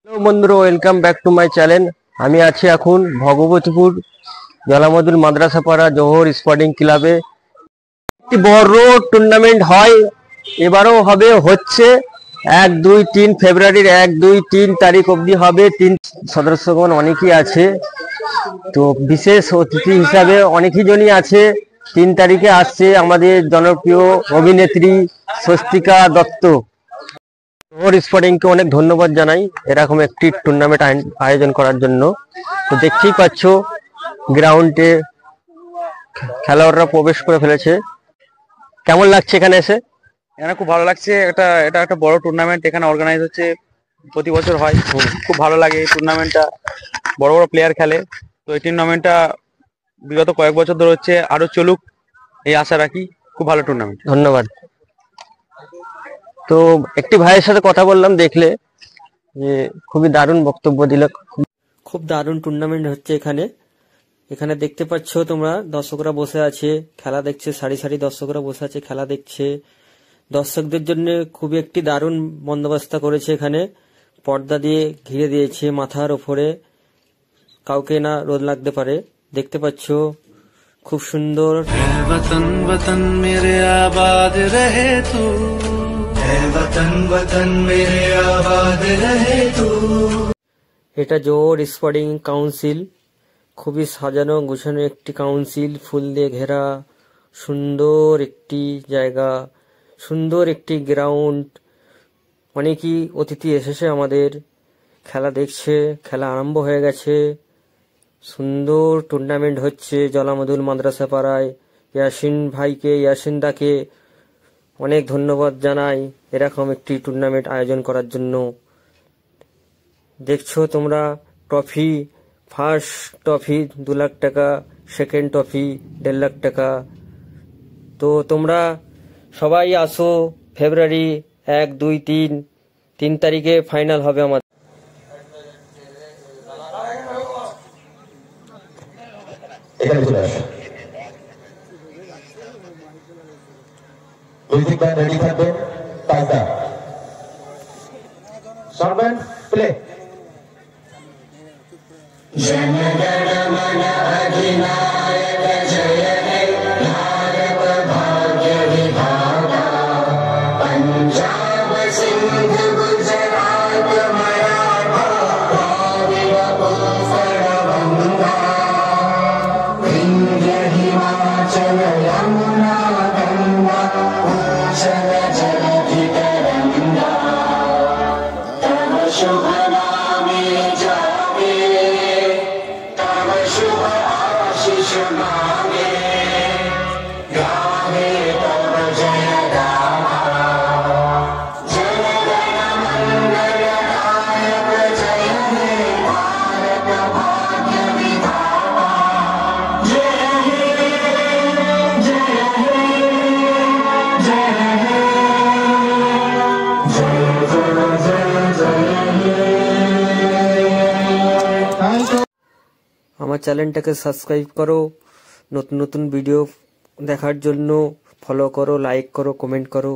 Hello বন্ধুরা, welcome back to my channel. আমি আছি এখন ভগবতীপুর জলামদুল মাদ্রাসাপাড়া জোহর স্পোর্টিং ক্লাবে। একটি বড় টুর্নামেন্ট হয়, এবারও হবে, হচ্ছে 1, 2, 3 ফেব্রুয়ারির 1, 2, 3 তারিখ অবধি হবে। সদস্যগণ অনেকেই আছে, তো বিশেষ অতিথি হিসাবে অনেকই জনই আছে। 3 তারিখে আসছে আমাদের জনপ্রিয় অভিনেত্রী স্বস্তিকা দত্ত। জোহর স্পোর্টিংকে অনেক ধন্যবাদ জানাই এরকম একটি টুর্নামেন্ট আয়োজন করার জন্য। তো দেখতেই পাচ্ছ গ্রাউন্ডে খেলোয়াড়রা প্রবেশ করে ফেলেছে। কেমন লাগছে এখানে এসে? এখানে খুব ভালো লাগছে। এটা একটা বড় টুর্নামেন্ট এখানে অর্গানাইজ হচ্ছে, প্রতি বছর হয়। খুব ভালো লাগে এই টুর্নামেন্টটা, বড় বড় প্লেয়ার খেলে। তো এই টুর্নামেন্টটা বিগত কয়েক বছর ধরে হচ্ছে, আরো চলুক এই আশা রাখি। খুব ভালো টুর্নামেন্ট। ধন্যবাদ। তো একটি ভাইয়ের সাথে কথা বললাম, দেখলে যে খুবই দারুণ বক্তব্য দিল। খুব দারুণ টুর্নামেন্ট হচ্ছে এখানে। এখানে দেখতে পাচ্ছ তোমরা, দর্শকরা বসে আছে, খেলা দেখছে, সারি সারি দর্শকরা বসে আছে, খেলা দেখছে। দর্শকদের জন্য খুবই একটি দারুণ বন্দোবস্ত করেছে। এখানে পর্দা দিয়ে ঘিরে দিয়েছে মাথার ওপরে, কাউকে না রোদ লাগতে পারে। দেখতে পাচ্ছ খুব সুন্দর। वतन वतन मेरे आबाद रहे तू, वतन वतन मेरे आबाद रहे तू। এটা জোহর স্পোর্টিং কাউন্সিল, খুবই সাজানো গুছানো একটি কাউন্সিল, ফুল দিয়ে ঘেরা, সুন্দর একটি জায়গা, সুন্দর একটি গ্রাউন্ড। অনেকই অতিথি এসেছে আমাদের, খেলা দেখছে, খেলা আরম্ভ হয়ে গেছে। সুন্দর টুর্নামেন্ট হচ্ছে জলামদুল মাদ্রাসা পাড়ায়। ইয়াসিন দাকে অনেক ধন্যবাদ জানাই এরকম একটি টুর্নামেন্ট আয়োজন করার জন্য। দেখছো তোমরা ট্রফি, ফার্স্ট ট্রফি 2 লাখ টাকা, সেকেন্ড ট্রফি 1.5 লাখ টাকা। তো তোমরা সবাই আসো, ফেব্রুয়ারি 1, 2, 3 তারিখে ফাইনাল হবে আমাদের। এখানে চলে আসো, মিউজিক ব্যান্ড রেডি থাকবে। তাজদা সরবেন প্লে। जनगण मन अधिनायक जय हे भारत भाग्य विधाता, पंजाब सिंध गुजरात मराठा द्राविड उत्कल गंगा, विंध्य हिमाचल यमुना गंगा उच्चल जलधि तरंगा, तव शुभ नामे जागे, तव शुभ आशीष मांगे, गावे तव जय गाथा। जनगण मंगल दायक जय हे भारत भाग्य विधाता, जय हे जय हे जय हे जय हे। আমার চ্যানেলটাকে সাবস্ক্রাইব করো, নতুন নতুন ভিডিও দেখার জন্য ফলো করো, লাইক করো, কমেন্ট করো।